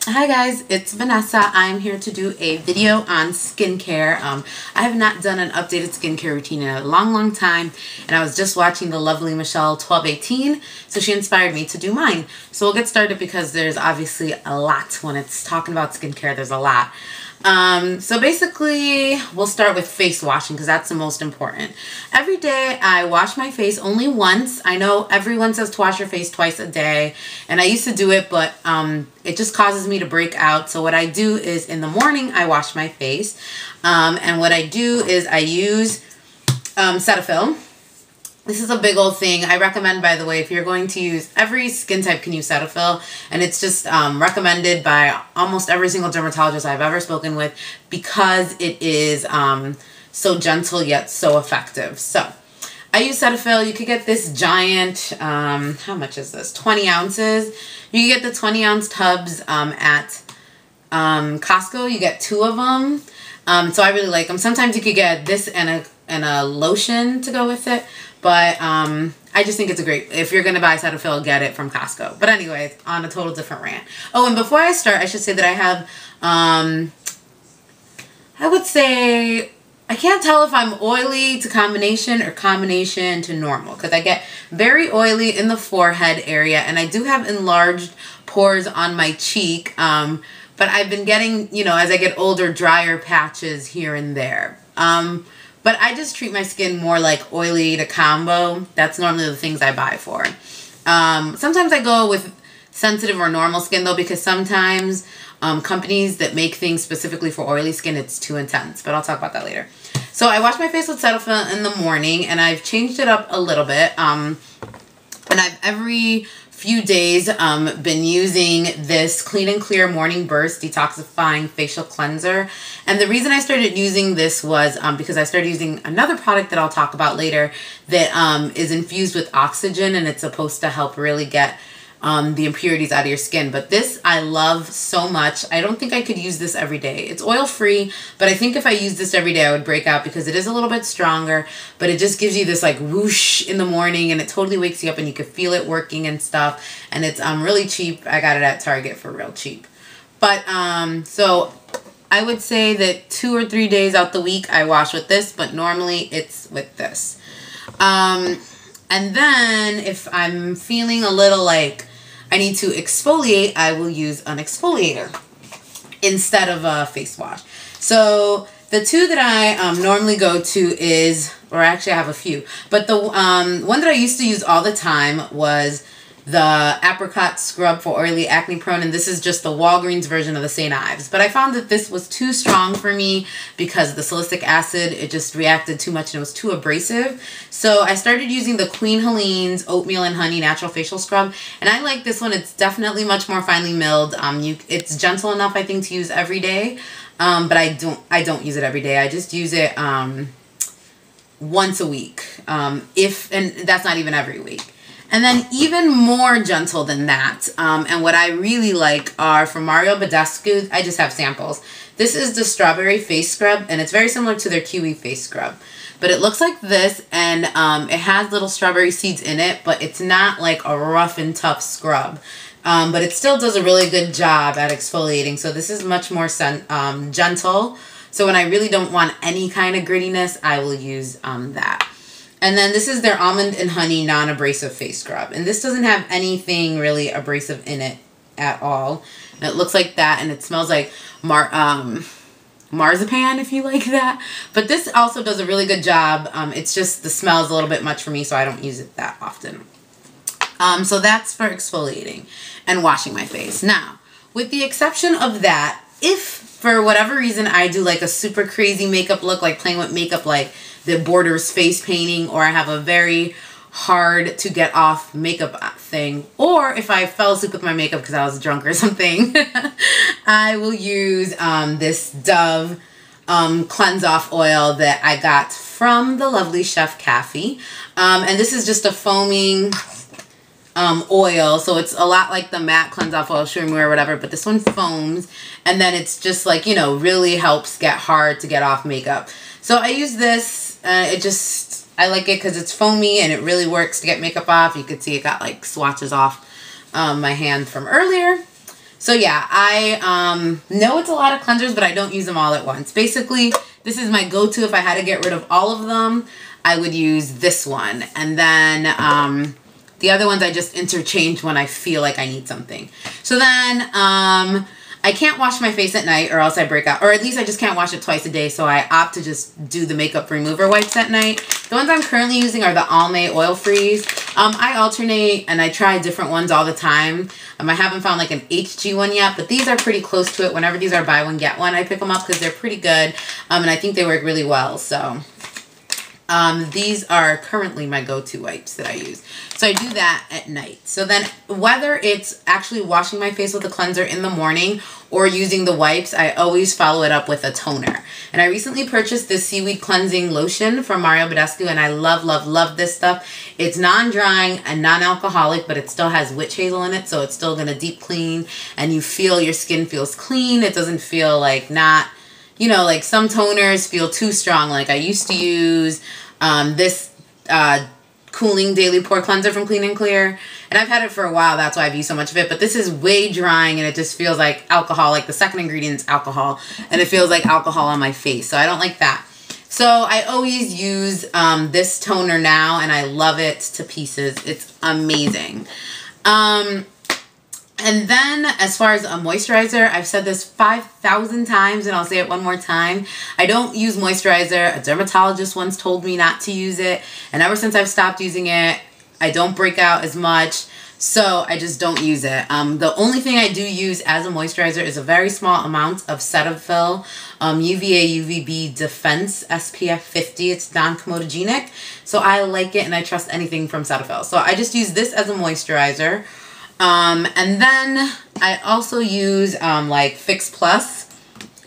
Hi guys, it's Vanessa. I'm here to do a video on skincare. I have not done an updated skincare routine in a long time, and I was just watching the lovely Michelle 1218, so she inspired me to do mine. So we'll get started because there's obviously a lot. When it's talking about skincare, there's a lot. So basically, we'll start with face washing because that's the most important. Every day, I wash my face only once. I know everyone says to wash your face twice a day, and I used to do it, but it just causes me to break out. So what I do is in the morning, I wash my face, and what I do is I use Cetaphil. This is a big old thing. I recommend, by the way, if you're going to use, every skin type can use Cetaphil, and it's just recommended by almost every single dermatologist I've ever spoken with because it is so gentle yet so effective. So I use Cetaphil. You could get this giant, how much is this? 20 ounces. You can get the 20-ounce tubs at Costco. You get 2 of them. So I really like them. Sometimes you could get this and a lotion to go with it. But I just think it's a great, if you're going to buy Cetaphil, get it from Costco. But anyways, on a total different rant. Oh, and before I start, I should say that I have, I would say, I can't tell if I'm oily to combination or combination to normal. Because I get very oily in the forehead area. And I do have enlarged pores on my cheek. But I've been getting, you know, as I get older, drier patches here and there. But I just treat my skin more like oily to combo. That's normally the things I buy for. Sometimes I go with sensitive or normal skin though, because sometimes companies that make things specifically for oily skin, it's too intense. But I'll talk about that later. So I wash my face with Cetaphil in the morning, and I've changed it up a little bit. And I've every few days been using this Clean and Clear Morning Burst Detoxifying Facial Cleanser. And the reason I started using this was because I started using another product that I'll talk about later that is infused with oxygen, and it's supposed to help really get the impurities out of your skin. But this I love so much. I don't think I could use this every day. It's oil free, but I think if I use this every day I would break out because it is a little bit stronger, but it just gives you this like whoosh in the morning, and it totally wakes you up and you can feel it working and stuff. And it's really cheap. I got it at Target for real cheap. But so I would say that 2 or 3 days out the week I wash with this, but normally it's with this. And then if I'm feeling a little like I need to exfoliate, I will use an exfoliator instead of a face wash. So the two that I normally go to is, or actually I have a few, but the one that I used to use all the time was the Apricot Scrub for Oily Acne Prone, and this is just the Walgreens version of the St. Ives. But I found that this was too strong for me because of the salicylic acid. It just reacted too much and it was too abrasive. So I started using the Queen Helene's Oatmeal and Honey Natural Facial Scrub, and I like this one. It's definitely much more finely milled. It's gentle enough, I think, to use every day, but I don't use it every day. I just use it once a week, and that's not even every week. And then even more gentle than that, and what I really like are from Mario Badescu. I just have samples. This is the Strawberry Face Scrub, and it's very similar to their Kiwi Face Scrub. But it looks like this, and it has little strawberry seeds in it, but it's not like a rough and tough scrub. But it still does a really good job at exfoliating. So this is much more gentle. So when I really don't want any kind of grittiness, I will use that. And then this is their Almond and Honey Non-Abrasive Face Scrub. And this doesn't have anything really abrasive in it at all. And it looks like that, and it smells like marzipan, if you like that. But this also does a really good job. It's just the smell is a little bit much for me, so I don't use it that often. So that's for exfoliating and washing my face. Now, with the exception of that, if for whatever reason I do like a super crazy makeup look, like playing with makeup like the Borders face painting, or I have a very hard to get off makeup thing, or if I fell asleep with my makeup because I was drunk or something, I will use this Dove cleanse off oil that I got from the lovely Chef Kathy. And this is just a foaming oil, so it's a lot like the matte cleanse off oil Shimmer or whatever, but this one foams, and then it's just like, you know, really helps get hard to get off makeup. So I use this. I like it because it's foamy and it really works to get makeup off. You can see it got like swatches off my hand from earlier. So yeah, I know it's a lot of cleansers, but I don't use them all at once. Basically, this is my go-to. If I had to get rid of all of them, I would use this one. And then the other ones I just interchange when I feel like I need something. So then I can't wash my face at night or else I break out. Or at least I just can't wash it twice a day. So I opt to just do the makeup remover wipes at night. The ones I'm currently using are the Almay Oil Freeze. I alternate and I try different ones all the time. I haven't found like an HG one yet, but these are pretty close to it. Whenever these are buy one, get one, I pick them up because they're pretty good. And I think they work really well. So these are currently my go-to wipes that I use. So I do that at night. So then whether it's actually washing my face with a cleanser in the morning or using the wipes, I always follow it up with a toner. And I recently purchased this seaweed cleansing lotion from Mario Badescu, and I love, love, love this stuff. It's non-drying and non-alcoholic, but it still has witch hazel in it, so it's still gonna deep clean, and you feel your skin feels clean. It doesn't feel like not, you know, like some toners feel too strong. Like I used to use this cooling daily pore cleanser from Clean and Clear, and I've had it for a while. That's why I've used so much of it, but this is way drying and it just feels like alcohol. Like the second ingredient's alcohol, and it feels like alcohol on my face, so I don't like that. So I always use this toner now, and I love it to pieces. It's amazing. And then as far as a moisturizer, I've said this 5,000 times and I'll say it one more time. I don't use moisturizer. A dermatologist once told me not to use it. And ever since I've stopped using it, I don't break out as much. So I just don't use it. The only thing I do use as a moisturizer is a very small amount of Cetaphil UVA UVB Defense SPF 50. It's non-comedogenic. So I like it and I trust anything from Cetaphil. So I just use this as a moisturizer. And then I also use like Fix Plus.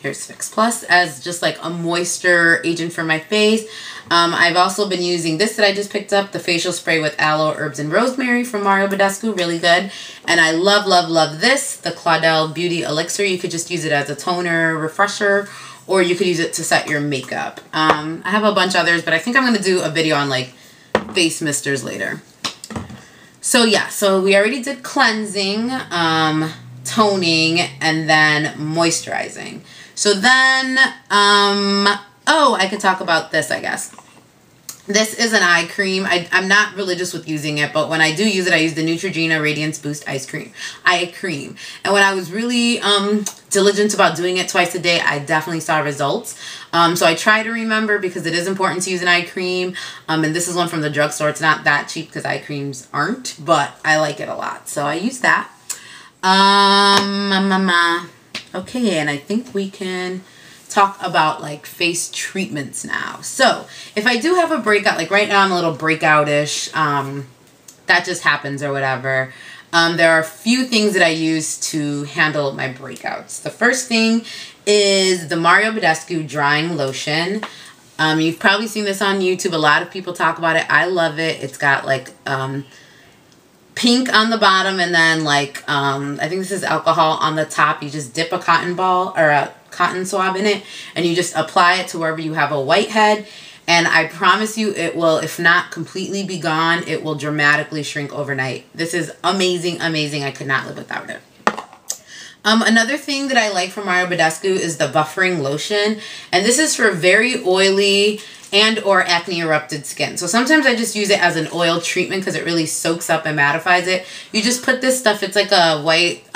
Here's Fix Plus as just like a moisture agent for my face. I've also been using this that I just picked up, the facial spray with aloe, herbs, and rosemary from Mario Badescu. Really good. And I love, love, love this, the Claudel Beauty Elixir. You could just use it as a toner refresher, or you could use it to set your makeup. I have a bunch of others, but I think I'm going to do a video on like face misters later. So yeah, so we already did cleansing, toning, and then moisturizing. So then, oh, I could talk about this, I guess. This is an eye cream. I'm not religious with using it, but when I do use it, I use the Neutrogena Radiance Boost Eye Cream. And when I was really diligent about doing it twice a day, I definitely saw results. So I try to remember because it is important to use an eye cream. And this is one from the drugstore. It's not that cheap because eye creams aren't, but I like it a lot. So I use that. Okay, and I think we can talk about like face treatments now. So if I do have a breakout, like right now I'm a little breakout-ish, that just happens or whatever. There are a few things that I use to handle my breakouts. The first thing is the Mario Badescu Drying Lotion. You've probably seen this on YouTube. A lot of people talk about it. I love it. It's got like pink on the bottom and then like, I think this is alcohol on the top. You just dip a cotton ball or a cotton swab in it and you just apply it to wherever you have a whitehead. And I promise you it will, if not completely be gone, it will dramatically shrink overnight. This is amazing, amazing. I could not live without it. Another thing that I like from Mario Badescu is the buffering lotion. And this is for very oily and or acne erupted skin. So sometimes I just use it as an oil treatment because it really soaks up and mattifies it. You just put this stuff, it's like a white,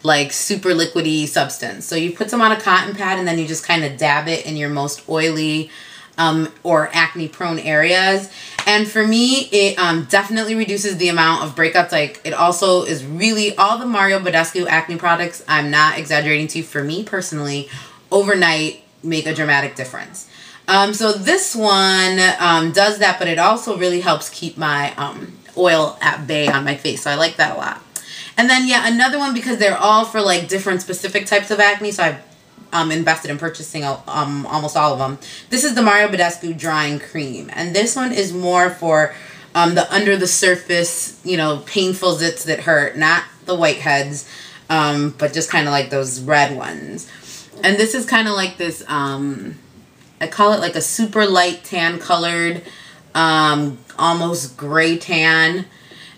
like super liquidy substance. So you put some on a cotton pad and then you just kind of dab it in your most oily or acne prone areas. And for me, it definitely reduces the amount of breakouts. Like it also is really, all the Mario Badescu acne products, I'm not exaggerating to you, for me personally, overnight make a dramatic difference. So this one does that, but it also really helps keep my oil at bay on my face. So I like that a lot. And then, yeah, another one, because they're all for like different specific types of acne, so I've invested in purchasing almost all of them. This is the Mario Badescu Drying Cream. And this one is more for the under the surface, you know, painful zits that hurt, not the whiteheads, but just kind of like those red ones. And this is kind of like this, I call it like a super light tan colored, almost gray tan.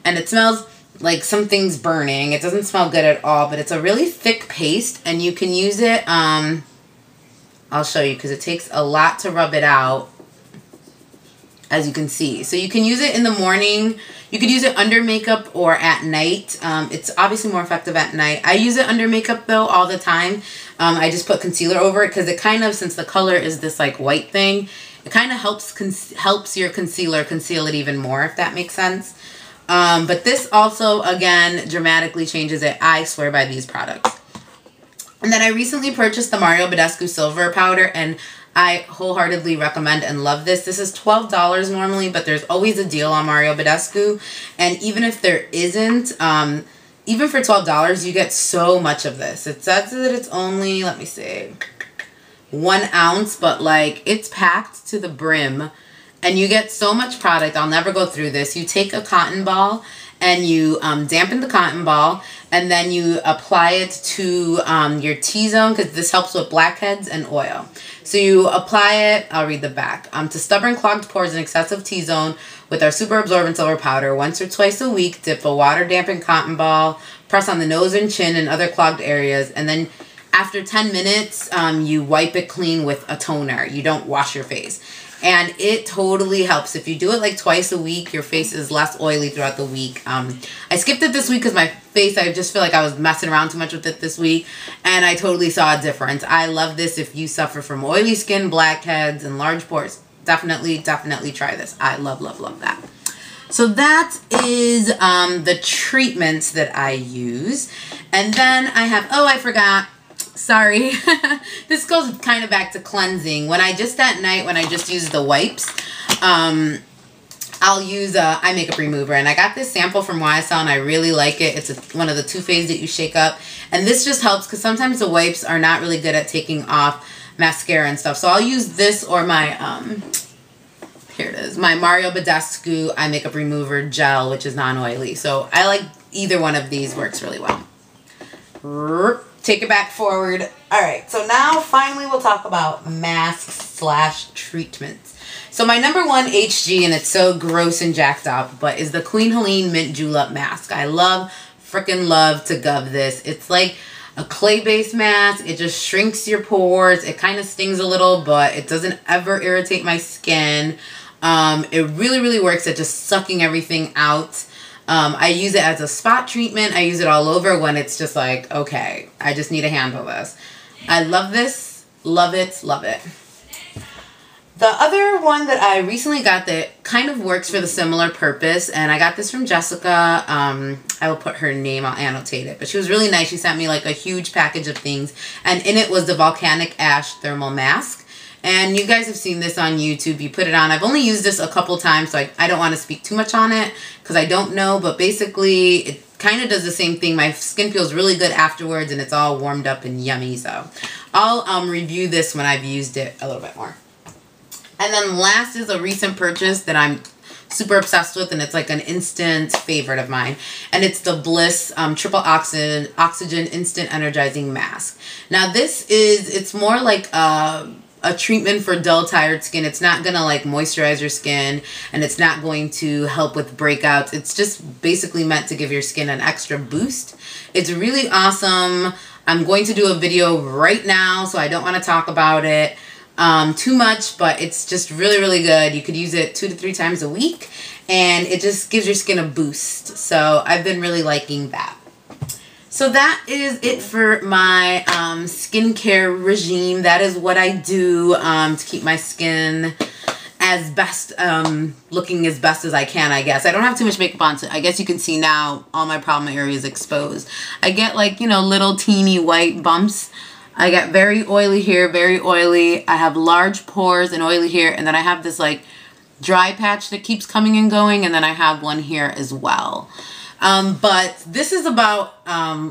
And it smells like something's burning. It doesn't smell good at all, but it's a really thick paste, and you can use it, I'll show you because it takes a lot to rub it out, as you can see. So you can use it in the morning. You could use it under makeup or at night. It's obviously more effective at night. I use it under makeup though all the time. I just put concealer over it because it kind of, since the color is this like white thing, it kind of helps your concealer conceal it even more, if that makes sense. But this also, again, dramatically changes it. I swear by these products. And then I recently purchased the Mario Badescu Silver Powder, and I wholeheartedly recommend and love this. This is $12 normally, but there's always a deal on Mario Badescu. And even if there isn't, even for $12, you get so much of this. It says that it's only, let me see, 1 ounce, but like it's packed to the brim. And you get so much product. I'll never go through this. You take a cotton ball and you dampen the cotton ball, and then you apply it to your T-zone, because this helps with blackheads and oil. So you apply it, I'll read the back, to stubborn clogged pores and excessive T-zone with our super absorbent silver powder. Once or twice a week, dip a water dampened cotton ball, press on the nose and chin and other clogged areas, and then after 10 minutes, you wipe it clean with a toner. You don't wash your face. And it totally helps. If you do it like twice a week, your face is less oily throughout the week. I skipped it this week because my face, I just feel like I was messing around too much with it this week. And I totally saw a difference. I love this if you suffer from oily skin, blackheads, and large pores. Definitely, definitely try this. I love, love, love that. So that is the treatments that I use. And then I have, oh, I forgot. Sorry. This goes kind of back to cleansing. When I just at night, when I just use the wipes, I'll use a eye makeup remover. And I got this sample from YSL and I really like it. It's one of the 2 phase that you shake up. And this just helps because sometimes the wipes are not really good at taking off mascara and stuff. So I'll use this or my, here it is, my Mario Badescu eye makeup remover gel, which is non-oily. So I like either one of these, works really well. Take it back forward. All right, so now finally we'll talk about masks / treatments. So my number one HG, and it's so gross and jacked up, but is the Queen Helene Mint Julep Mask. I love, freaking love to gov this. It's like a clay-based mask. It just shrinks your pores. It kind of stings a little, but it doesn't ever irritate my skin. It really, really works at just sucking everything out. I use it as a spot treatment. I use it all over when it's just like, okay, I just need to handle this. I love this. Love it. Love it. The other one that I recently got that kind of works for the similar purpose, and I got this from Jessica. I will put her name, I'll annotate it. But she was really nice. She sent me like a huge package of things, and in it was the Volcanic Ash Thermal Mask. And you guys have seen this on YouTube. You put it on. I've only used this a couple times, so I don't want to speak too much on it because I don't know. But basically, it kind of does the same thing. My skin feels really good afterwards, and it's all warmed up and yummy. So I'll review this when I've used it a little bit more. And then last is a recent purchase that I'm super obsessed with, and it's like an instant favorite of mine. And it's the Bliss Triple Oxygen Instant Energizing Mask. Now this is, it's more like a treatment for dull, tired skin. It's not gonna like moisturize your skin, and it's not going to help with breakouts. It's just basically meant to give your skin an extra boost. It's really awesome. I'm going to do a video right now, so I don't want to talk about it too much, but it's just really, really good. You could use it 2 to 3 times a week, and it just gives your skin a boost. So I've been really liking that. So that is it for my skincare regime. That is what I do to keep my skin as best, looking as best as I can, I guess. I don't have too much makeup on, so I guess you can see now all my problem areas exposed. I get like, you know, little teeny white bumps. I get very oily here, very oily. I have large pores and oily here, and then I have this like dry patch that keeps coming and going, and then I have one here as well. But this is about,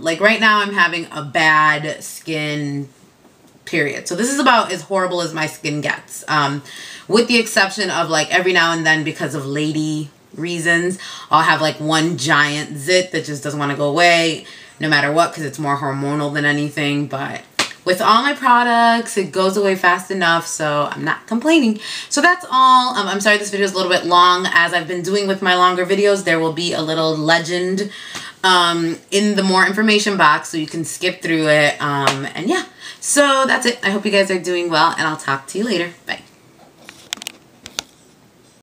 like right now I'm having a bad skin period. So this is about as horrible as my skin gets. With the exception of like every now and then, because of lady reasons, I'll have like one giant zit that just doesn't want to go away no matter what, because it's more hormonal than anything. But with all my products, it goes away fast enough, so I'm not complaining. So that's all. I'm sorry this video is a little bit long. As I've been doing with my longer videos, there will be a little legend in the more information box so you can skip through it. And yeah, so that's it. I hope you guys are doing well, and I'll talk to you later. Bye.